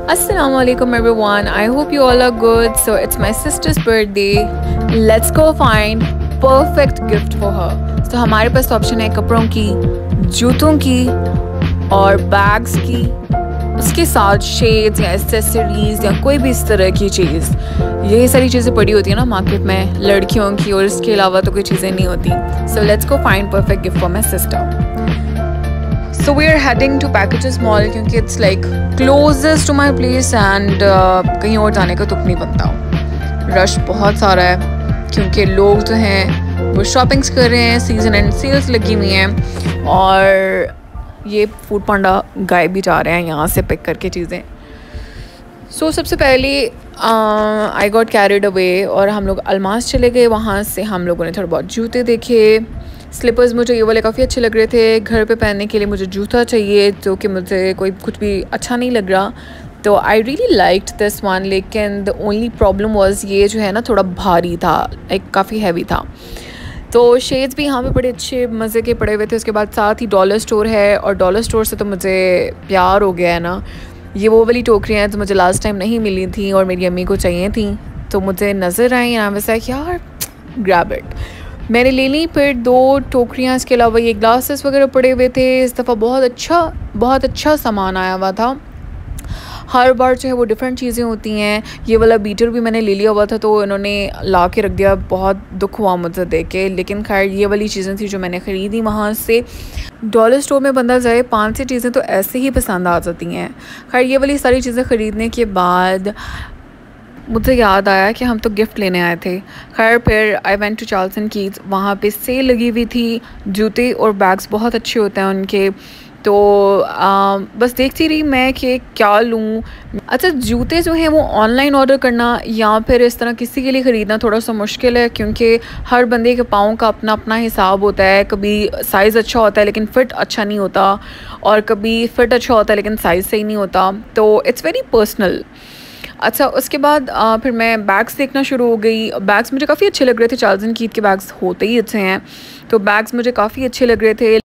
Assalamu alaikum everyone. I hope you all are good. So it's my sister's birthday. Let's go find perfect gift for her. So हमारे पास option है कपड़ों की, जूतों की और bags की, उसके साथ शेड्स या एक्सेसरीज या कोई भी इस तरह की चीज़। यही सारी चीज़ें पड़ी होती है ना मार्केट में लड़कियों की, और इसके अलावा तो कोई चीज़ें नहीं होती। So let's go find perfect gift for my sister. So we are heading to Packages Mall क्योंकि it's like closest to my place and कहीं और जाने का तुक नहीं बनता। रश बहुत सारा है क्योंकि लोग जो हैं वो शॉपिंग्स कर रहे हैं, सीजन एंड सेल्स लगी हुई हैं और ये फूड पांडा गाय भी जा रहे हैं यहाँ से पिक करके चीज़ें। सो सबसे पहले आई गॉट कैरिड अवे और हम लोग अलमास चले गए। वहाँ से हम लोगों ने थोड़ा बहुत जूते देखे, स्लीपर्स मुझे ये वाले काफ़ी अच्छे लग रहे थे। घर पे पहनने के लिए मुझे जूता चाहिए जो कि मुझे कोई कुछ भी अच्छा नहीं लग रहा, तो I really liked this one. लेकिन द ओनली प्रॉब्लम वाज ये जो है ना थोड़ा भारी था, एक काफ़ी हैवी था। तो शेड्स भी यहाँ पे बड़े अच्छे मज़े के पड़े हुए थे। उसके बाद साथ ही डॉलर स्टोर है और डॉलर स्टोर से तो मुझे प्यार हो गया है ना। ये वो वाली टोकरियाँ हैं जो मुझे लास्ट टाइम नहीं मिली थी और मेरी अम्मी को चाहिए थी, तो मुझे नज़र आई यहाँ वैसे यार ग्रैब इट। मैंने ले ली फिर 2 टोकरियाँ। इसके अलावा ये ग्लासेस वगैरह पड़े हुए थे। इस दफ़ा बहुत अच्छा सामान आया हुआ था। हर बार जो है वो डिफरेंट चीज़ें होती हैं। ये वाला बीटर भी मैंने ले लिया हुआ था तो इन्होंने ला के रख दिया, बहुत दुख हुआ मुझे देख के। लेकिन खैर ये वाली चीज़ें थी जो मैंने ख़रीदी वहाँ से। डॉलर स्टोर में बंदा जाए 5-6 चीज़ें तो ऐसे ही पसंद आ जाती हैं। खैर ये वाली सारी चीज़ें ख़रीदने के बाद मुझे याद आया कि हम तो गिफ्ट लेने आए थे। खैर फिर I went to Charles and Keith, वहाँ पे सेल लगी हुई थी। जूते और बैग्स बहुत अच्छे होते हैं उनके, तो बस देखती रही मैं कि क्या लूँ। अच्छा, जूते जो हैं वो ऑनलाइन ऑर्डर करना या फिर इस तरह किसी के लिए ख़रीदना थोड़ा सा मुश्किल है क्योंकि हर बंदे के पाँव का अपना अपना हिसाब होता है। कभी साइज़ अच्छा होता है लेकिन फ़िट अच्छा नहीं होता, और कभी फ़िट अच्छा होता है लेकिन साइज़ सही नहीं होता, तो इट्स वेरी पर्सनल। अच्छा, उसके बाद फिर मैं बैग्स देखना शुरू हो गई। बैग्स मुझे काफ़ी अच्छे लग रहे थे। चार्ल्स एंड कीट के बैग्स होते ही अच्छे हैं, तो बैग्स मुझे काफ़ी अच्छे लग रहे थे।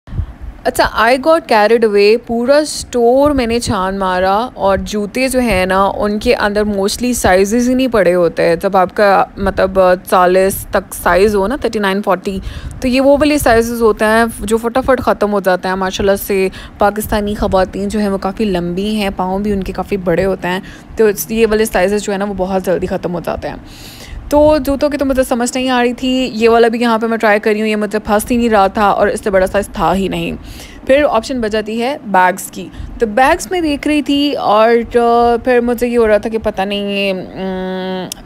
अच्छा, आई गॉट कैरिड अवे, पूरा स्टोर मैंने छान मारा और जूते जो है ना उनके अंदर मोस्टली साइजेस ही नहीं पड़े होते हैं। जब आपका मतलब 40 तक साइज़ हो ना, 39-40, तो ये वो वाले साइजेस होते हैं जो फटाफट ख़त्म हो जाते हैं। माशाल्लाह से पाकिस्तानी ख़वातीन जो हैं वो काफ़ी लंबी हैं, पाँव भी उनके काफ़ी बड़े होते हैं, तो ये वाले साइजेस जो है ना वो बहुत जल्दी ख़त्म हो जाते हैं। तो जूतों की तो मुझे समझ नहीं आ रही थी। ये वाला भी यहाँ पे मैं ट्राई कर रही हूँ, ये मुझे फंस ही नहीं रहा था और इससे बड़ा साइज़ था ही नहीं। फिर ऑप्शन बचाती है बैग्स की, तो बैग्स में देख रही थी और फिर मुझे ये हो रहा था कि पता नहीं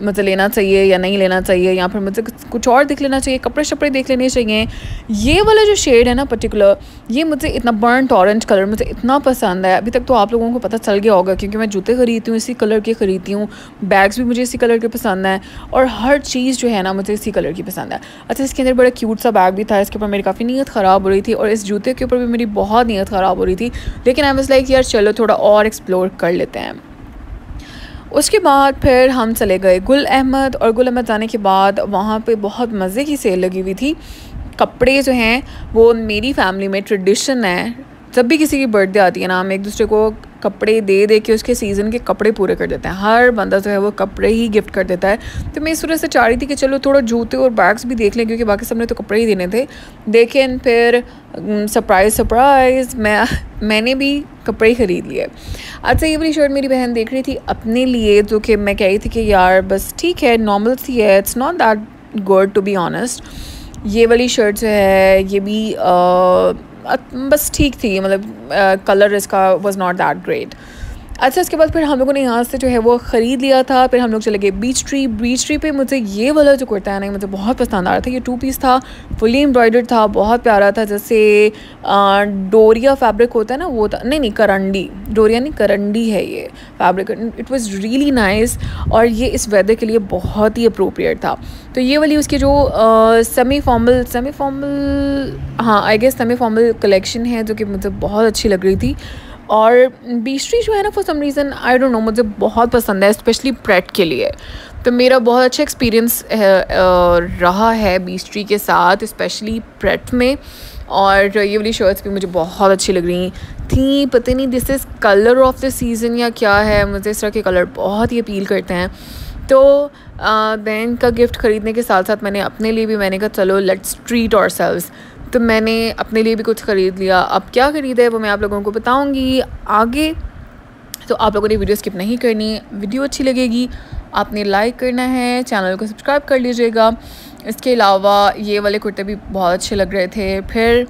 मुझे लेना चाहिए या नहीं लेना चाहिए, या फिर मुझे कुछ और देख लेना चाहिए, कपड़े शपड़े देख लेने चाहिए। ये वाला जो शेड है ना पर्टिकुलर, ये मुझे इतना बर्न्ट ऑरेंज कलर मुझे इतना पसंद है। अभी तक तो आप लोगों को पता चल गया होगा क्योंकि मैं जूते ख़रीदती हूँ इसी कलर के ख़रीदती हूँ, बैग्स भी मुझे इसी कलर के पसंद है और हर चीज़ जो है ना मुझे इसी कलर की पसंद है। अच्छा, इसके अंदर बड़ा क्यूट सा बैग भी था, इसके ऊपर मेरी काफ़ी नीयत ख़राब हो रही थी और इस जूते के ऊपर भी मेरी बहुत नीयत ख़राब हो रही थी, लेकिन आई वाज लाइक यार चलो थोड़ा और एक्सप्लोर कर लेते हैं। उसके बाद फिर हम चले गए गुल अहमद, और गुल अहमद जाने के बाद वहाँ पे बहुत मज़े की सेल लगी हुई थी। कपड़े जो हैं वो मेरी फैमिली में ट्रेडिशन है, जब भी किसी की बर्थडे आती है ना हम एक दूसरे को कपड़े दे दे के उसके सीज़न के कपड़े पूरे कर देते हैं। हर बंदा जो है वो कपड़े ही गिफ्ट कर देता है, तो मैं इस वजह से चाह रही थी कि चलो थोड़ा जूते और बैग्स भी देख लें क्योंकि बाकी सबने तो कपड़े ही देने थे। लेकिन फिर सरप्राइज़ मैंने भी कपड़े ही ख़रीद लिए। अच्छा, ये वाली शर्ट मेरी बहन देख रही थी अपने लिए, जो कि मैं कह रही थी कि यार बस ठीक है, नॉर्मल सी है, it's not that good to be honest. ये वाली शर्ट जो है ये भी बस ठीक थी, मतलब कलर इसका वाज नॉट दैट ग्रेट। अच्छा, इसके बाद फिर हम लोगों ने यहाँ से जो है वो ख़रीद लिया था। फिर हम लोग चले गए बीच ट्री पे मुझे ये वाला जो कुर्ता है ना मुझे बहुत पसंद आ रहा था। ये 2 पीस था, फुली एम्ब्रॉयडर्ड था, बहुत प्यारा था। जैसे डोरिया फैब्रिक होता है ना वो था, नहीं करंडी, डोरिया नहीं करंडी है ये fabric. It was really nice और ये इस वेदर के लिए बहुत ही अप्रोप्रिएट था। तो ये वाली उसकी जो सेमी फॉर्मल हाँ I guess semi formal collection है जो कि मुझे बहुत अच्छी लग रही थी। और बीस्ट्री जो है ना for some reason I don't know मुझे बहुत पसंद है, स्पेशली प्रेट के लिए। तो मेरा बहुत अच्छा एक्सपीरियंस रहा है बीस्ट्री के साथ, स्पेशली प्रेट में। और ये वाली शर्ट्स भी मुझे बहुत अच्छी लग रही थी। पता नहीं this is colour of the season या क्या है, मुझे इस तरह के कलर बहुत ही अपील करते हैं। तो बहन का गिफ्ट ख़रीदने के साथ साथ मैंने अपने लिए भी, मैंने कहा चलो लेट्स ट्रीट आवरसेल्व्स, तो मैंने अपने लिए भी कुछ ख़रीद लिया। अब क्या ख़रीदा है वो मैं आप लोगों को बताऊँगी आगे, तो आप लोगों ने वीडियो स्किप नहीं करनी। वीडियो अच्छी लगेगी आपने लाइक करना है, चैनल को सब्सक्राइब कर लीजिएगा। इसके अलावा ये वाले कुर्ते भी बहुत अच्छे लग रहे थे। फिर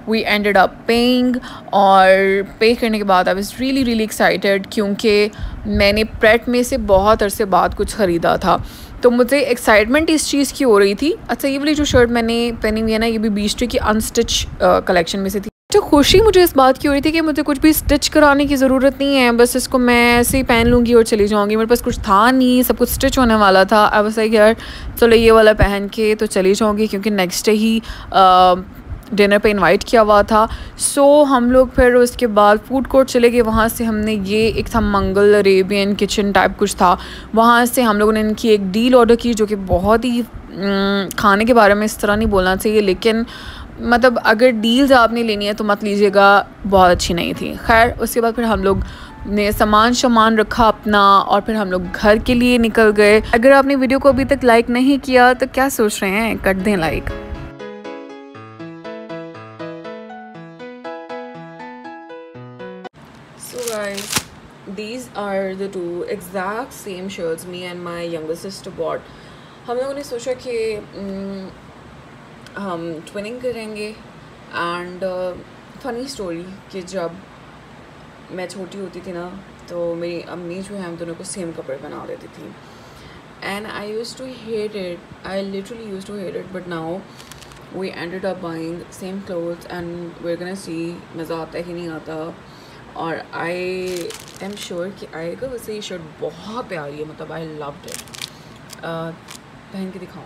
वी एंडेड अप पेइंग, और पे करने के बाद आई वाज रियली एक्साइटेड, क्योंकि मैंने प्रेट में से बहुत अरसे बाद कुछ ख़रीदा था, तो मुझे एक्साइटमेंट इस चीज़ की हो रही थी। अच्छा, ये वाली जो शर्ट मैंने पहनी हुई है ना, ये भी बीस्ट्री की अनस्टिच कलेक्शन में से थी। तो खुशी मुझे इस बात की हो रही थी कि मुझे कुछ भी स्टिच कराने की ज़रूरत नहीं है, बस इसको मैं ऐसे ही पहन लूँगी और चली जाऊँगी। मेरे पास कुछ था नहीं, सब कुछ स्टिच होने वाला था। आई वाज लाइक यार चलो ये वाला पहन के तो चली जाऊँगी, क्योंकि नेक्स्ट डे ही डिनर पे इनवाइट किया हुआ था। सो हम लोग फिर उसके बाद फूड कोर्ट चले गए। वहाँ से हमने ये एक था मंगल अरेबियन किचन टाइप कुछ था, वहाँ से हम लोगों ने इनकी एक डील ऑर्डर की, जो कि बहुत ही खाने के बारे में इस तरह नहीं बोलना चाहिए, लेकिन मतलब अगर डील्स आपने लेनी है तो मत लीजिएगा, बहुत अच्छी नहीं थी। खैर उसके बाद फिर हम लोग ने सामान रखा अपना, और फिर हम लोग घर के लिए निकल गए। अगर आपने वीडियो को अभी तक लाइक नहीं किया तो क्या सोच रहे हैं, कर दें like. So guys, these are the two exact same shirts me and my younger sister bought. हम लोगों ने सोचा कि हम ट्विनिंग करेंगे। एंड फ़नी स्टोरी कि जब मैं छोटी होती थी ना, तो मेरी अम्मी जो है हम दोनों को सेम कपड़े पहना देती थी, and I used to hate it, I literally used to hate it, but now we ended up buying same clothes and we are gonna see मज़ा आता है कि नहीं आता। और आई एम श्योर कि आएगा। वैसे ये शर्ट बहुत प्यारी है, मतलब आई लव्ड इट। पहन के दिखाऊँ।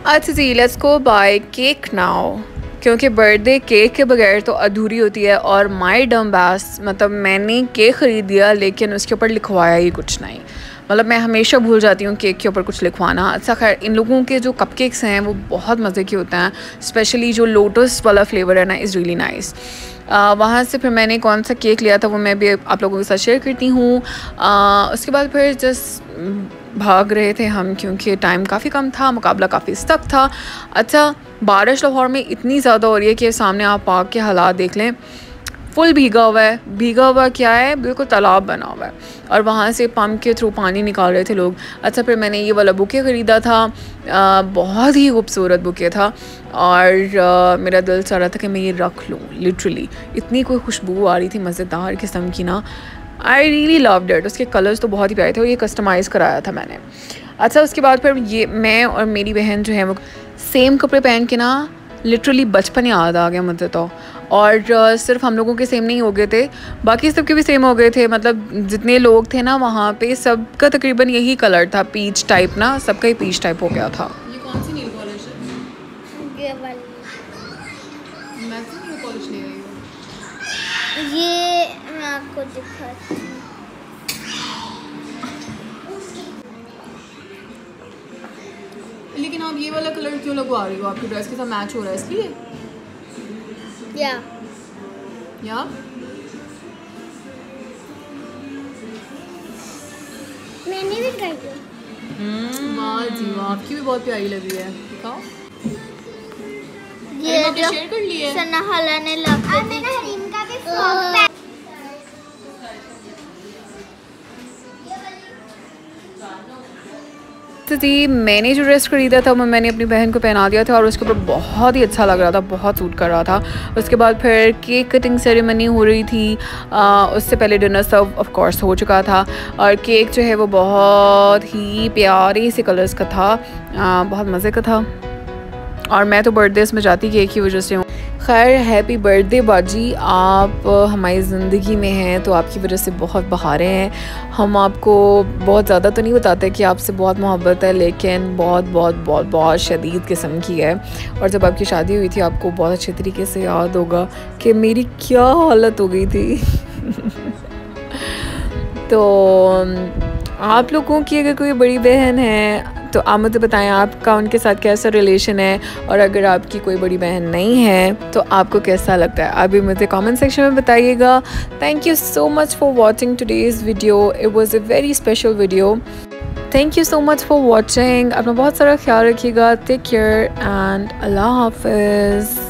अच्छा जी, let's go buy cake now, क्योंकि बर्थडे केक के बगैर तो अधूरी होती है। और माई डम बैस, मतलब मैंने केक ख़रीद दिया लेकिन उसके ऊपर लिखवाया ही कुछ नहीं। मतलब मैं हमेशा भूल जाती हूँ केक के ऊपर कुछ लिखवाना। अच्छा खैर, इन लोगों के जो कपकेक्स हैं वो बहुत मज़े के होते हैं, स्पेशली जो लोटस वाला फ्लेवर है ना, इज़ रियली नाइस। वहाँ से फिर मैंने कौन सा केक लिया था वो मैं भी आप लोगों के साथ शेयर करती हूँ। उसके बाद फिर जस्ट भाग रहे थे हम, क्योंकि टाइम काफ़ी कम था, मुकाबला काफ़ी सख्त था। अच्छा, बारिश लाहौर में इतनी ज़्यादा हो रही है कि सामने आप पार्क के हालात देख लें, फुल भीगा हुआ है। भीगा हुआ क्या है, बिल्कुल तालाब बना हुआ है, और वहाँ से पंप के थ्रू पानी निकाल रहे थे लोग। अच्छा, फिर मैंने ये वाला बुके ख़रीदा था, बहुत ही खूबसूरत बुके था, और मेरा दिल चाह रहा था कि मैं ये रख लूँ। लिटरली इतनी कोई खुशबू आ रही थी मज़ेदार किस्म की ना, आई रियली लव्ड इट। उसके कलर्स तो बहुत ही प्यारे थे, और ये कस्टमाइज़ कराया था मैंने। अच्छा, उसके बाद फिर ये मैं और मेरी बहन जो है वो सेम कपड़े पहन के ना, लिटरली बचपन याद आ गया मुझे तो। और सिर्फ हम लोगों के सेम नहीं हो गए थे, बाकी सबके भी सेम हो गए थे। मतलब जितने लोग थे ना वहाँ पे, सबका तकरीबन यही कलर था, पीच टाइप ना, सबका ही पीच टाइप हो गया था। ये कौन सी नेल पॉलिश है? ये वाली। मैं तो नेल पॉलिश ले रही हूँ। ये मैं आपको दिखाती हूँ। लेकिन आप ये वाला कलर क्यों लगवा रही हो? आपकी ड्रेस के साथ मैच हो रहा है इसलिए? या मैंने भी ट्राई किया। वाह जी वाह, आपकी भी बहुत प्यारी लग रही है, दिखाओ। ये जो शेयर कर लिए सना हाला ने लगा दी थी। तो जी, मैंने जो ड्रेस खरीदा था वो मैंने अपनी बहन को पहना दिया था, और उसके ऊपर बहुत ही अच्छा लग रहा था, बहुत सूट कर रहा था। उसके बाद फिर केक कटिंग सेरेमनी हो रही थी। उससे पहले डिनर सर्व ऑफ कोर्स हो चुका था, और केक जो है वो बहुत ही प्यारे से कलर्स का था, बहुत मज़े का था। और मैं तो बर्थडेज़ में जाती केक की वजह से हूँ। खैर, हैप्पी बर्थडे बाजी, आप हमारी ज़िंदगी में हैं तो आपकी वजह से बहुत बहारें हैं। हम आपको बहुत ज़्यादा तो नहीं बताते कि आपसे बहुत मोहब्बत है, लेकिन बहुत बहुत बहुत बहुत शदीद किस्म की है। और जब आपकी शादी हुई थी, आपको बहुत अच्छे तरीके से याद होगा कि मेरी क्या हालत हो गई थी। तो आप लोगों की अगर कोई बड़ी बहन है तो आप मुझे बताएं आपका उनके साथ कैसा रिलेशन है, और अगर आपकी कोई बड़ी बहन नहीं है तो आपको कैसा लगता है, आप भी मुझे कमेंट सेक्शन में बताइएगा। Thank you so much for watching today's video, it was a very special video. Thank you so much for watching. अपना बहुत सारा ख्याल रखिएगा। टेक केयर एंड अल्लाह हाफिज़।